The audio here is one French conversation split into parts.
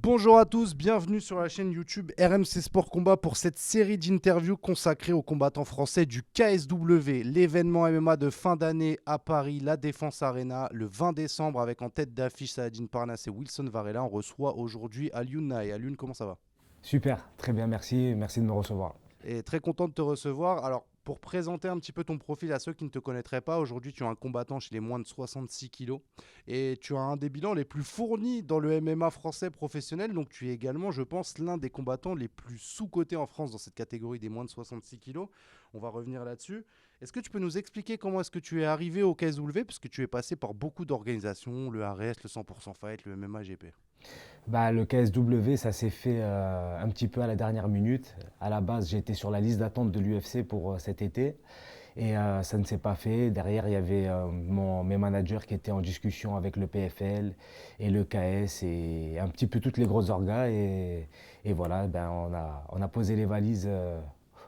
Bonjour à tous, bienvenue sur la chaîne YouTube RMC Sport Combat pour cette série d'interviews consacrée aux combattants français du KSW, l'événement MMA de fin d'année à Paris, la Défense Arena, le 20 décembre avec en tête d'affiche Saladin Parnasse et Wilson Varela. On reçoit aujourd'hui Alioune Nae. Alioune, comment ça va? Super, très bien, merci. Merci de me recevoir. Et très content de te recevoir. Alors, pour présenter un petit peu ton profil à ceux qui ne te connaîtraient pas, aujourd'hui tu es un combattant chez les moins de 66 kilos et tu as un des bilans les plus fournis dans le MMA français professionnel. Donc tu es également, je pense, l'un des combattants les plus sous-cotés en France dans cette catégorie des moins de 66 kilos. On va revenir là-dessus. Est-ce que tu peux nous expliquer comment est-ce que tu es arrivé au KSW? Parce que tu es passé par beaucoup d'organisations, le RS, le 100% Fight, le MMA GP. Le KSW, ça s'est fait un petit peu à la dernière minute. À la base, j'étais sur la liste d'attente de l'UFC pour cet été et ça ne s'est pas fait. Derrière, il y avait mes managers qui étaient en discussion avec le PFL et le KS et un petit peu toutes les grosses orgas. Et voilà, on a posé les valises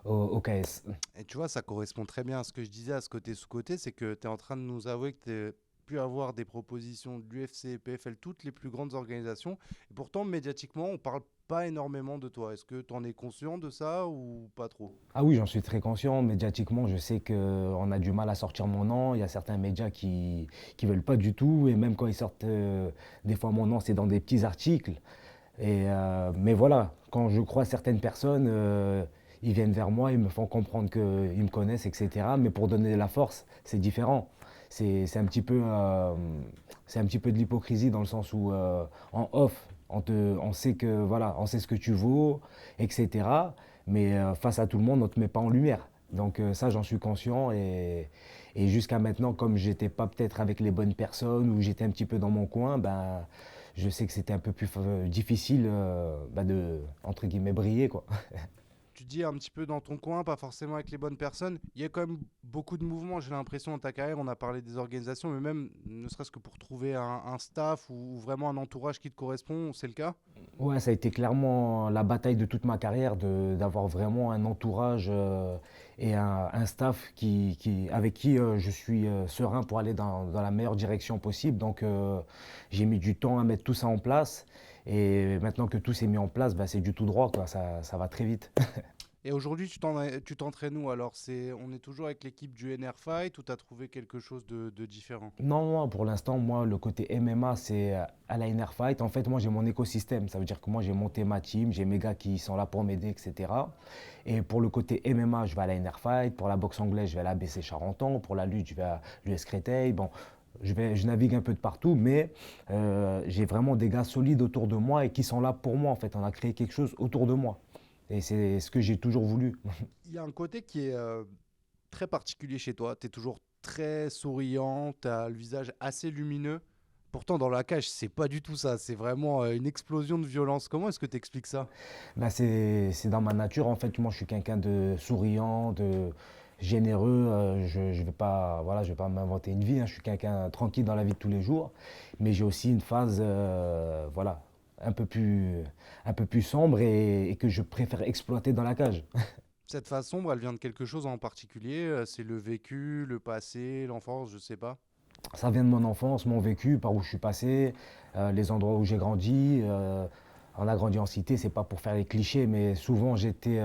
au KS. Et tu vois, ça correspond très bien à ce que je disais à ce côté sous-côté, c'est que tu es en train de nous avouer que tu as pu avoir des propositions de l'UFC, PFL, toutes les plus grandes organisations. Et pourtant, médiatiquement, on parle pas énormément de toi. Est-ce que tu en es conscient de ça ou pas trop? Ah oui, j'en suis très conscient. Médiatiquement, je sais qu'on a du mal à sortir mon nom. Il y a certains médias qui veulent pas du tout. Et même quand ils sortent des fois mon nom, c'est dans des petits articles. Mais voilà, quand je crois certaines personnes, ils viennent vers moi, ils me font comprendre qu'ils me connaissent, etc. Mais pour donner de la force, c'est différent. C'est un petit peu, c'est un petit peu de l'hypocrisie dans le sens où en off, on sait que voilà, on sait ce que tu vaux, etc. Mais face à tout le monde, on ne te met pas en lumière. Donc ça, j'en suis conscient et jusqu'à maintenant, comme j'étais pas peut-être avec les bonnes personnes ou j'étais un petit peu dans mon coin, ben je sais que c'était un peu plus difficile de entre guillemets briller quoi. Tu dis un petit peu dans ton coin, pas forcément avec les bonnes personnes. Il y a quand même beaucoup de mouvements, j'ai l'impression, dans ta carrière. On a parlé des organisations, mais même ne serait-ce que pour trouver un staff ou vraiment un entourage qui te correspond, c'est le cas? Ouais, ça a été clairement la bataille de toute ma carrière d'avoir vraiment un entourage et un staff avec qui je suis serein pour aller dans la meilleure direction possible. Donc j'ai mis du temps à mettre tout ça en place. Et maintenant que tout s'est mis en place, bah, c'est du tout droit, quoi. Ça va très vite. Et aujourd'hui, tu t'entraînes où alors? On est toujours avec l'équipe du NR Fight ou tu as trouvé quelque chose de différent? Non, non, pour l'instant, moi, le côté MMA, c'est à la Inner Fight. En fait, moi, j'ai mon écosystème. Ça veut dire que moi, j'ai monté ma team, j'ai mes gars qui sont là pour m'aider, etc. Et pour le côté MMA, je vais à la Inner Fight. Pour la boxe anglaise, je vais à la BC Charenton. Pour la lutte, je vais à l'US Créteil. Bon, je navigue un peu de partout, mais j'ai vraiment des gars solides autour de moi et qui sont là pour moi, en fait. On a créé quelque chose autour de moi. Et c'est ce que j'ai toujours voulu. Il y a un côté qui est très particulier chez toi. Tu es toujours très souriant, tu as le visage assez lumineux. Pourtant, dans la cage, c'est pas du tout ça. C'est vraiment une explosion de violence. Comment est-ce que tu expliques ça? C'est dans ma nature. En fait, moi, je suis quelqu'un de souriant, de généreux. Je vais pas, voilà, je vais pas m'inventer une vie, hein. Je suis quelqu'un tranquille dans la vie de tous les jours. Mais j'ai aussi une phase, voilà, un peu plus sombre et que je préfère exploiter dans la cage. Cette face sombre, elle vient de quelque chose en particulier? C'est le vécu, le passé, l'enfance, je sais pas. Ça vient de mon enfance, mon vécu, par où je suis passé, les endroits où j'ai grandi. On a grandi en cité, c'est pas pour faire les clichés, mais souvent j'étais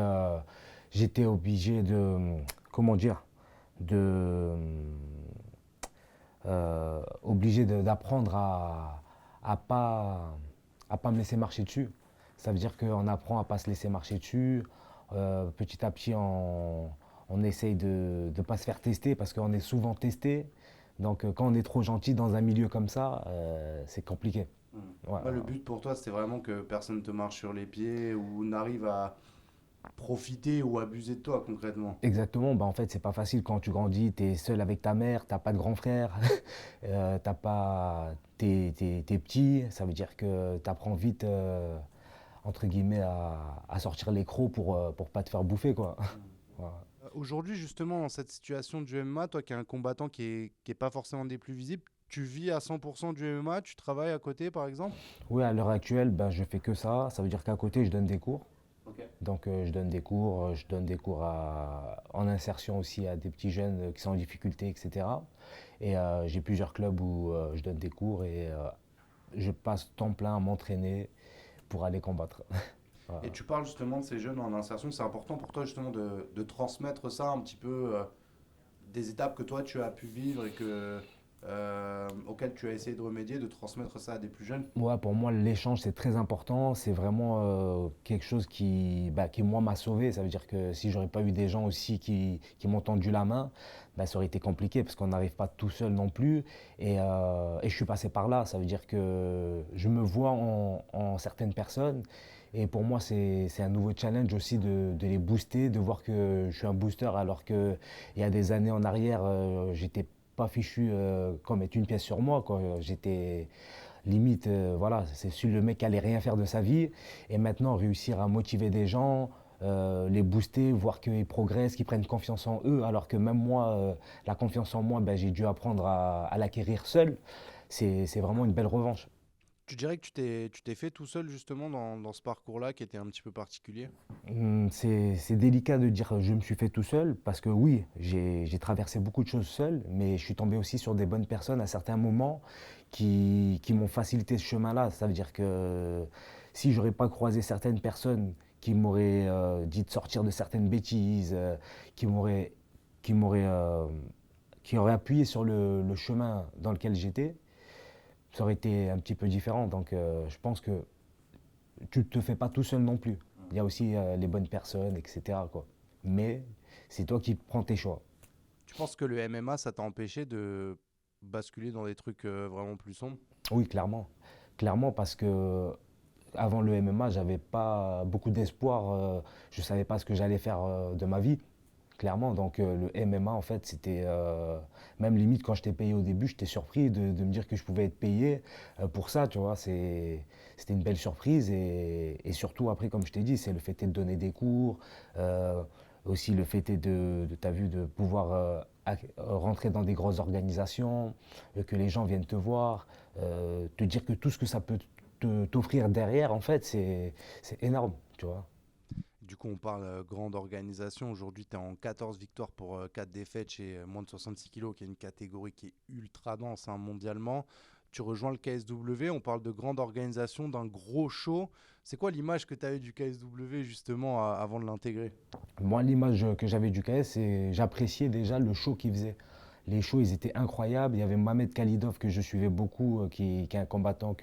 obligé de, comment dire, de, d'apprendre à pas me laisser marcher dessus. Ça veut dire qu'on apprend à pas se laisser marcher dessus. Petit à petit, on essaye de ne pas se faire tester parce qu'on est souvent testé. Donc quand on est trop gentil dans un milieu comme ça, c'est compliqué. Hmm. Ouais, Ouais, le but pour toi, c'était vraiment que personne ne te marche sur les pieds ou n'arrive à profiter ou abuser de toi concrètement. exactement, bah en fait c'est pas facile quand tu grandis, tu es seul avec ta mère, t'as pas de grand frère, t'as pas, t'es petit, ça veut dire que tu apprends vite entre guillemets à sortir les crocs pour pas te faire bouffer quoi. Hmm. Voilà. Aujourd'hui, justement, dans cette situation du MMA, toi qui es un combattant qui est pas forcément des plus visibles, tu vis à 100% du MMA, tu travailles à côté par exemple? Oui, à l'heure actuelle, ben, je fais que ça veut dire qu'à côté je donne des cours. Ok. Donc je donne des cours en insertion aussi à des petits jeunes qui sont en difficulté, etc. Et j'ai plusieurs clubs où je donne des cours et je passe temps plein à m'entraîner pour aller combattre. Et Voilà. tu parles justement de ces jeunes en insertion, c'est important pour toi justement de transmettre ça un petit peu, des étapes que toi tu as pu vivre et auxquelles tu as essayé de remédier, de transmettre ça à des plus jeunes. Ouais, pour moi, l'échange, c'est très important. C'est vraiment quelque chose qui, moi, m'a sauvé. Ça veut dire que si j'aurais pas eu des gens aussi qui m'ont tendu la main, bah, ça aurait été compliqué parce qu'on n'arrive pas tout seul non plus. Et je suis passé par là. Ça veut dire que je me vois en certaines personnes. Et pour moi, c'est un nouveau challenge aussi de les booster, de voir que je suis un booster alors que il y a des années en arrière, j'étais pas fichu comme être une pièce sur moi, quoi. J'étais limite, voilà, c'est sur le mec qui allait rien faire de sa vie. Et maintenant, réussir à motiver des gens, les booster, voir qu'ils progressent, qu'ils prennent confiance en eux, alors que même moi, la confiance en moi, ben, j'ai dû apprendre à l'acquérir seul. C'est vraiment une belle revanche. Tu dirais que tu t'es fait tout seul justement dans ce parcours-là qui était un petit peu particulier? C'est délicat de dire je me suis fait tout seul parce que oui, j'ai traversé beaucoup de choses seul, mais je suis tombé aussi sur des bonnes personnes à certains moments qui m'ont facilité ce chemin-là. Ça veut dire que si j'aurais pas croisé certaines personnes qui m'auraient dit de sortir de certaines bêtises, qui m'auraient qui m'auraient qui auraient appuyé sur le chemin dans lequel j'étais, ça aurait été un petit peu différent. Donc je pense que tu ne te fais pas tout seul non plus. Il y a aussi les bonnes personnes, etc., quoi. Mais c'est toi qui prends tes choix. Tu penses que le MMA, ça t'a empêché de basculer dans des trucs vraiment plus sombres? Oui, clairement. Clairement, parce que avant le MMA, j'avais pas beaucoup d'espoir. Je savais pas ce que j'allais faire de ma vie, clairement. Donc le MMA, en fait, c'était même limite quand je t'ai payé au début, j'étais surpris de me dire que je pouvais être payé pour ça, tu vois. C'était une belle surprise et surtout après, comme je t'ai dit, c'est le fait de donner des cours, euh, aussi le fait est t'as vu, de pouvoir rentrer dans des grosses organisations, que les gens viennent te voir, te dire que tout ce que ça peut t'offrir derrière, en fait, c'est énorme, tu vois. Du coup, on parle grande organisation. Aujourd'hui, tu es en 14 victoires pour 4 défaites chez moins de 66 kilos, qui est une catégorie qui est ultra dense hein, mondialement. Tu rejoins le KSW. On parle de grande organisation, d'un gros show. C'est quoi l'image que tu as eue du KSW justement avant de l'intégrer? Moi, l'image que j'avais du KS, c'est j'appréciais déjà le show qu'ils faisaient. Les shows, ils étaient incroyables. Il y avait Mohamed Khalidov que je suivais beaucoup, qui est un combattant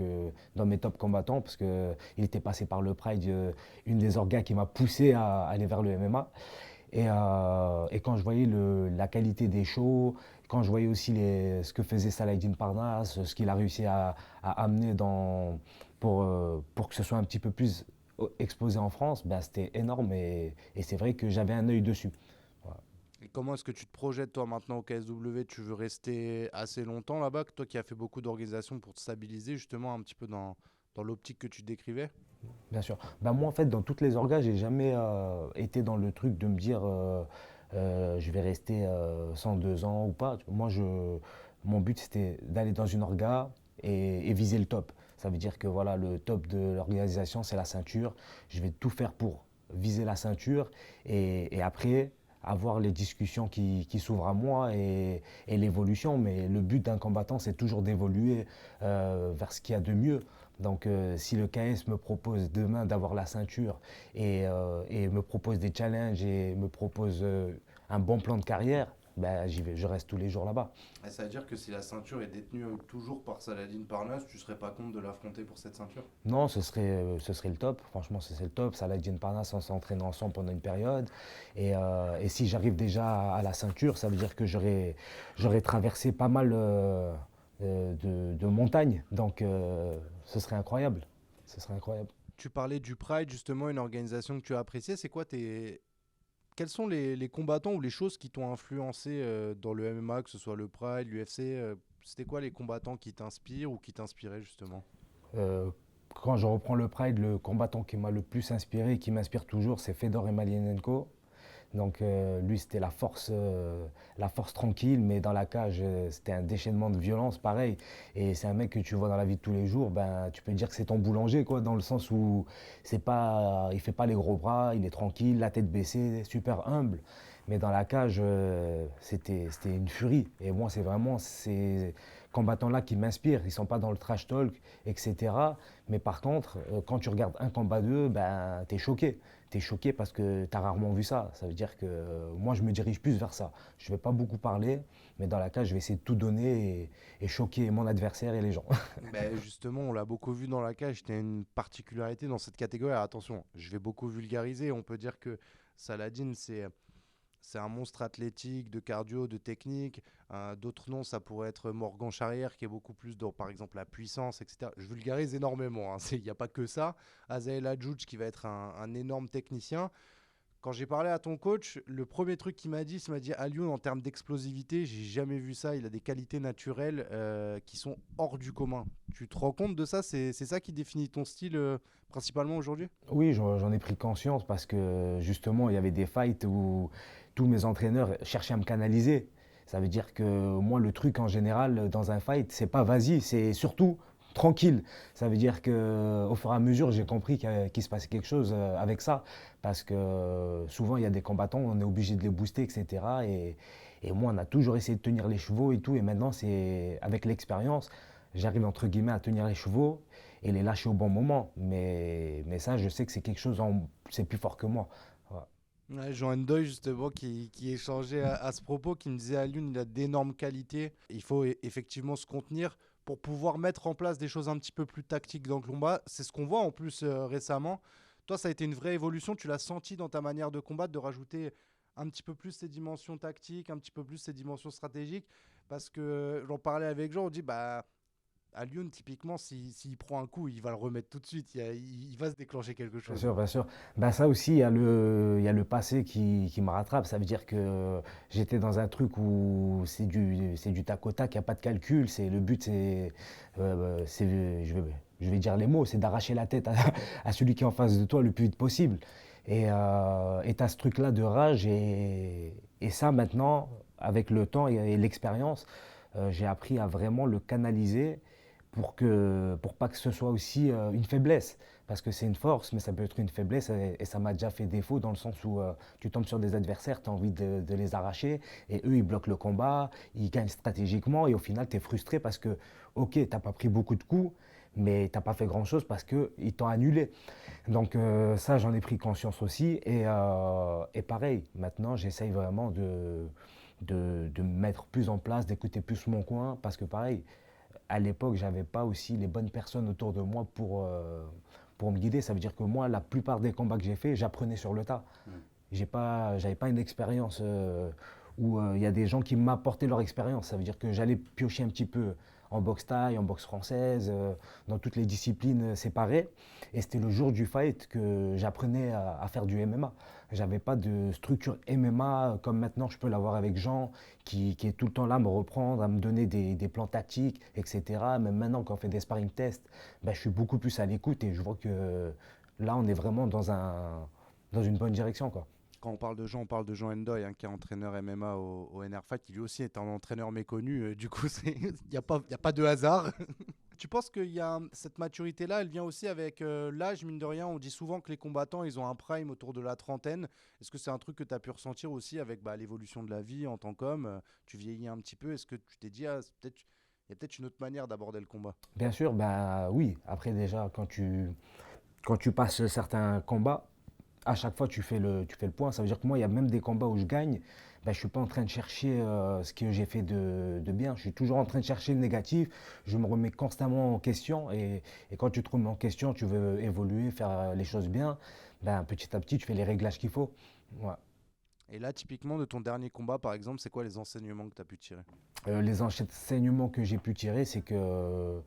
dans mes top combattants, parce qu'il était passé par le Pride, une des orgas qui m'a poussé à aller vers le MMA. Et quand je voyais la qualité des shows, quand je voyais aussi ce que faisait Saladin Parnasse, ce qu'il a réussi à amener pour que ce soit un petit peu plus exposé en France, ben, c'était énorme et c'est vrai que j'avais un œil dessus. Voilà. Et comment est-ce que tu te projettes toi maintenant au KSW? Tu veux rester assez longtemps là-bas, toi qui as fait beaucoup d'organisations pour te stabiliser justement un petit peu dans l'optique que tu décrivais? Bien sûr. Ben, moi, en fait, dans toutes les orgas, j'ai jamais été dans le truc de me dire je vais rester 102 ans ou pas. Moi, mon but, c'était d'aller dans une orga et viser le top. Ça veut dire que voilà, le top de l'organisation, c'est la ceinture. Je vais tout faire pour viser la ceinture et après avoir les discussions qui s'ouvrent à moi et l'évolution. Mais le but d'un combattant, c'est toujours d'évoluer vers ce qu'il y a de mieux. Donc si le KS me propose demain d'avoir la ceinture et me propose des challenges et me propose un bon plan de carrière, ben, j'y vais, je reste tous les jours là-bas. Et ça veut dire que si la ceinture est détenue toujours par Saladin Parnasse, tu serais pas contre de l'affronter pour cette ceinture? Non, ce serait le top. Franchement, ce serait le top. Saladin Parnasse, on s'est entraîné ensemble pendant une période. Et si j'arrive déjà à la ceinture, ça veut dire que j'aurais traversé pas mal de montagnes. Donc, ce serait incroyable. Ce serait incroyable. Tu parlais du Pride, justement, une organisation que tu as appréciée. C'est quoi tes... Quels sont les combattants ou les choses qui t'ont influencé dans le MMA, que ce soit le Pride, l'UFC c'était quoi les combattants qui t'inspirent ou qui t'inspiraient justement? Euh, Quand je reprends le Pride, le combattant qui m'a le plus inspiré et qui m'inspire toujours, c'est Fedor Emelianenko. Donc lui, c'était la force tranquille, mais dans la cage, c'était un déchaînement de violence, pareil. Et c'est un mec que tu vois dans la vie de tous les jours, ben, tu peux dire que c'est ton boulanger, quoi, dans le sens où il fait pas les gros bras, il est tranquille, la tête baissée, super humble. Mais dans la cage, c'était une furie. Et moi, combattants-là qui m'inspirent. Ils ne sont pas dans le trash talk, etc. Mais par contre, quand tu regardes un combat d'eux, ben, tu es choqué. Tu es choqué parce que tu as rarement vu ça. Ça veut dire que moi, je me dirige plus vers ça. Je ne vais pas beaucoup parler, mais dans la cage, je vais essayer de tout donner et choquer mon adversaire et les gens. Ben justement, on l'a beaucoup vu dans la cage. Tu as une particularité dans cette catégorie. Alors, attention, je vais beaucoup vulgariser. On peut dire que Saladin, c'est un monstre athlétique, de cardio, de technique. D'autres noms, ça pourrait être Morgan Charrière, qui est beaucoup plus dans, par exemple, la puissance, etc. Je vulgarise énormément, hein. Il n'y a pas que ça. Azael Adjouch, qui va être un énorme technicien. Quand j'ai parlé à ton coach, le premier truc qu'il m'a dit, Alioune, en termes d'explosivité, j'ai jamais vu ça. Il a des qualités naturelles qui sont hors du commun. Tu te rends compte de ça? C'est ça qui définit ton style principalement aujourd'hui? Oui, j'en ai pris conscience parce que justement, il y avait des fights où tous mes entraîneurs cherchaient à me canaliser. Ça veut dire que moi, le truc en général dans un fight, c'est pas vas-y, c'est surtout tranquille. Ça veut dire que au fur et à mesure, j'ai compris qu'il se passait quelque chose avec ça. Parce que souvent, il y a des combattants, on est obligé de les booster, etc. Et moi, on a toujours essayé de tenir les chevaux et tout. Et maintenant, c'est avec l'expérience, j'arrive entre guillemets à tenir les chevaux et les lâcher au bon moment. Mais ça, je sais que c'est quelque chose, c'est plus fort que moi. Voilà. Ouais, Jean Ndoye, justement, qui échangeait à ce propos, qui me disait Alioune, il a d'énormes qualités. Il faut effectivement se contenir pour pouvoir mettre en place des choses un petit peu plus tactiques dans le combat. C'est ce qu'on voit en plus récemment. Toi, ça a été une vraie évolution. Tu l'as senti dans ta manière de combattre, de rajouter un petit peu plus ces dimensions tactiques, un petit peu plus ces dimensions stratégiques. Parce que j'en parlais avec Jean, on dit, bah, à Lyon, typiquement, s'il prend un coup, il va le remettre tout de suite. Il va se déclencher quelque Bien chose. sûr, bien sûr. Ben ça aussi, il y a le passé qui me rattrape. Ça veut dire que j'étais dans un truc où c'est du tac au tac, il n'y a pas de calcul. Le but, je vais dire les mots, c'est d'arracher la tête à celui qui est en face de toi le plus vite possible. Et tu as ce truc-là de rage. Et ça, maintenant, avec le temps et l'expérience, j'ai appris à vraiment le canaliser pour pas que ce soit aussi une faiblesse. Parce que c'est une force, mais ça peut être une faiblesse et ça m'a déjà fait défaut dans le sens où tu tombes sur des adversaires, tu as envie de les arracher et eux, ils bloquent le combat, ils gagnent stratégiquement et au final, tu es frustré parce que, ok, tu n'as pas pris beaucoup de coups, mais tu n'as pas fait grand-chose parce qu'ils t'ont annulé. Donc ça, j'en ai pris conscience aussi et pareil, maintenant, j'essaye vraiment de me mettre plus en place, d'écouter plus mon coin parce que pareil, à l'époque, j'avais pas aussi les bonnes personnes autour de moi pour me guider. Ça veut dire que moi, la plupart des combats que j'ai faits, j'apprenais sur le tas. J'avais pas une expérience où il y a des gens qui m'apportaient leur expérience. Ça veut dire que j'allais piocher un petit peu en boxe thaï, en boxe française, dans toutes les disciplines séparées. Et c'était le jour du fight que j'apprenais à faire du MMA. J'avais pas de structure MMA comme maintenant je peux l'avoir avec Jean, qui est tout le temps là à me reprendre, à me donner des plans tactiques, etc. Même maintenant, quand on fait des sparring tests, ben, je suis beaucoup plus à l'écoute et je vois que là, on est vraiment dans une bonne direction, quoi. Quand on parle de Jean Ndoye, hein, qui est entraîneur MMA au NR Fight, qui lui aussi est un entraîneur méconnu. Du coup, il y a pas de hasard. Tu penses qu'il y a cette maturité-là, elle vient aussi avec l'âge, mine de rien. On dit souvent que les combattants, ils ont un prime autour de la trentaine. Est-ce que c'est un truc que tu as pu ressentir aussi avec bah, l'évolution de la vie en tant qu'homme? Tu vieillis un petit peu. Est-ce que tu t'es dit, ah, il y a peut-être une autre manière d'aborder le combat? Bien sûr, ben oui. Après, déjà, quand tu passes certains combats, à chaque fois tu fais le point. Ça veut dire que moi, il y a même des combats où je gagne, ben, je ne suis pas en train de chercher ce que j'ai fait de bien. Je suis toujours en train de chercher le négatif. Je me remets constamment en question. Et quand tu te remets en question, tu veux évoluer, faire les choses bien, ben, petit à petit, tu fais les réglages qu'il faut. Ouais. Et là, typiquement, de ton dernier combat, par exemple, c'est quoi les enseignements que tu as pu tirer? Les enseignements que j'ai pu tirer, c'est que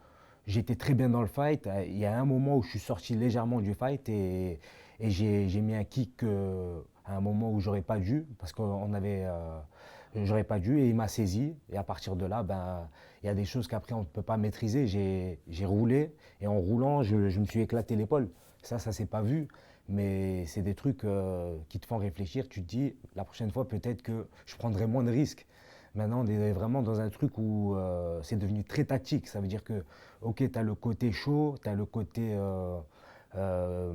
j'étais très bien dans le fight. Il y a un moment où je suis sorti légèrement du fight et j'ai mis un kick à un moment où j'aurais pas dû, parce j'aurais pas dû et il m'a saisi. Et à partir de là, ben, il y a des choses qu'après on ne peut pas maîtriser. J'ai roulé et en roulant, je me suis éclaté l'épaule. Ça s'est pas vu. Mais c'est des trucs qui te font réfléchir. Tu te dis, la prochaine fois, peut-être que je prendrai moins de risques. Maintenant, on est vraiment dans un truc où c'est devenu très tactique. Ça veut dire que, ok, tu as le côté chaud, tu as le côté euh,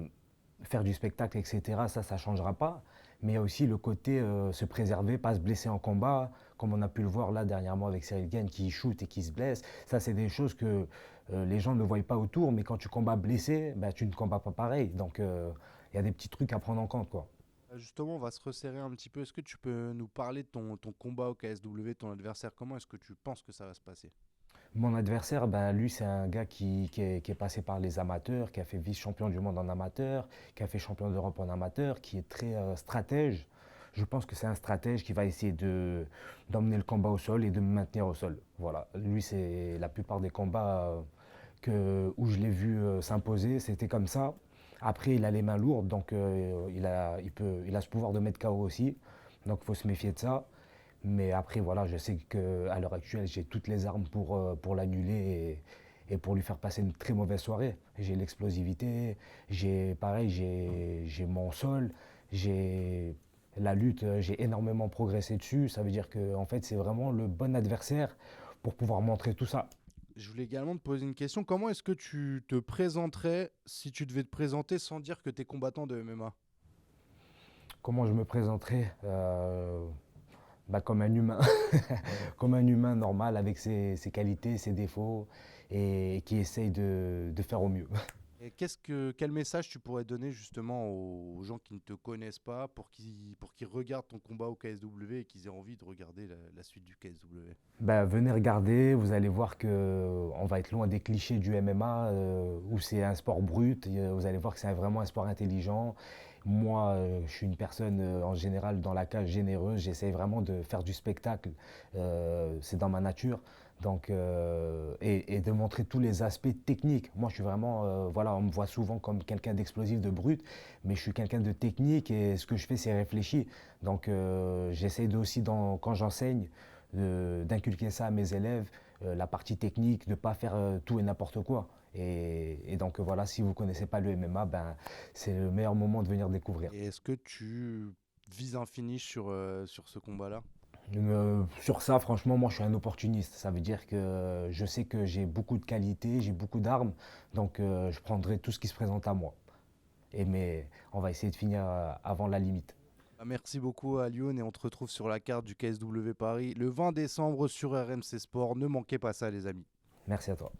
faire du spectacle, etc. Ça ne changera pas. mais il y a aussi le côté se préserver, pas se blesser en combat, comme on a pu le voir là dernièrement avec Cyril Gane qui shoot et qui se blesse. Ça, c'est des choses que les gens ne voient pas autour, mais quand tu combats blessé, bah, tu ne combats pas pareil. Donc, il y a des petits trucs à prendre en compte, quoi. Justement, on va se resserrer un petit peu. Est-ce que tu peux nous parler de ton combat au KSW, ton adversaire? Comment est-ce que tu penses que ça va se passer? Mon adversaire, ben, lui, c'est un gars qui est passé par les amateurs, qui a fait vice-champion du monde en amateur, qui a fait champion d'Europe en amateur, qui est très stratège. Je pense que c'est un stratège qui va essayer d'emmener le combat au sol et de me maintenir au sol. Voilà. Lui, c'est la plupart des combats où je l'ai vu s'imposer, c'était comme ça. Après, il a les mains lourdes, donc il a ce pouvoir de mettre KO aussi. Donc, il faut se méfier de ça. Mais après, voilà, je sais qu'à l'heure actuelle, j'ai toutes les armes pour l'annuler et pour lui faire passer une très mauvaise soirée. J'ai l'explosivité, pareil, j'ai mon sol, j'ai la lutte, j'ai énormément progressé dessus. Ça veut dire que en fait, c'est vraiment le bon adversaire pour pouvoir montrer tout ça. Je voulais également te poser une question. Comment est-ce que tu te présenterais si tu devais te présenter sans dire que tu es combattant de MMA? Comment je me présenterai bah, comme un humain, comme un humain normal avec ses qualités, ses défauts et qui essaye de faire au mieux. Et quel message tu pourrais donner justement aux gens qui ne te connaissent pas pour qu'ils regardent ton combat au KSW et qu'ils aient envie de regarder la suite du KSW? Bah, venez regarder, vous allez voir que on va être loin des clichés du MMA où c'est un sport brut. Vous allez voir que c'est vraiment un sport intelligent. Moi, je suis une personne en général dans la cage généreuse. J'essaie vraiment de faire du spectacle. C'est dans ma nature. Donc, et de montrer tous les aspects techniques. Moi, je suis vraiment, voilà, on me voit souvent comme quelqu'un d'explosif, de brut, mais je suis quelqu'un de technique et ce que je fais, c'est réfléchi. Donc, j'essaie aussi, quand j'enseigne, d'inculquer ça à mes élèves, la partie technique, de ne pas faire tout et n'importe quoi. Et donc voilà, si vous ne connaissez pas le MMA, ben, c'est le meilleur moment de venir découvrir. Et est-ce que tu vises un finish sur ce combat-là? Sur ça, franchement, moi je suis un opportuniste. Ça veut dire que je sais que j'ai beaucoup de qualités, j'ai beaucoup d'armes, donc je prendrai tout ce qui se présente à moi. Mais on va essayer de finir avant la limite. Merci beaucoup à Lyon et on te retrouve sur la carte du KSW Paris le 20 décembre sur RMC Sport. Ne manquez pas ça les amis. Merci à toi.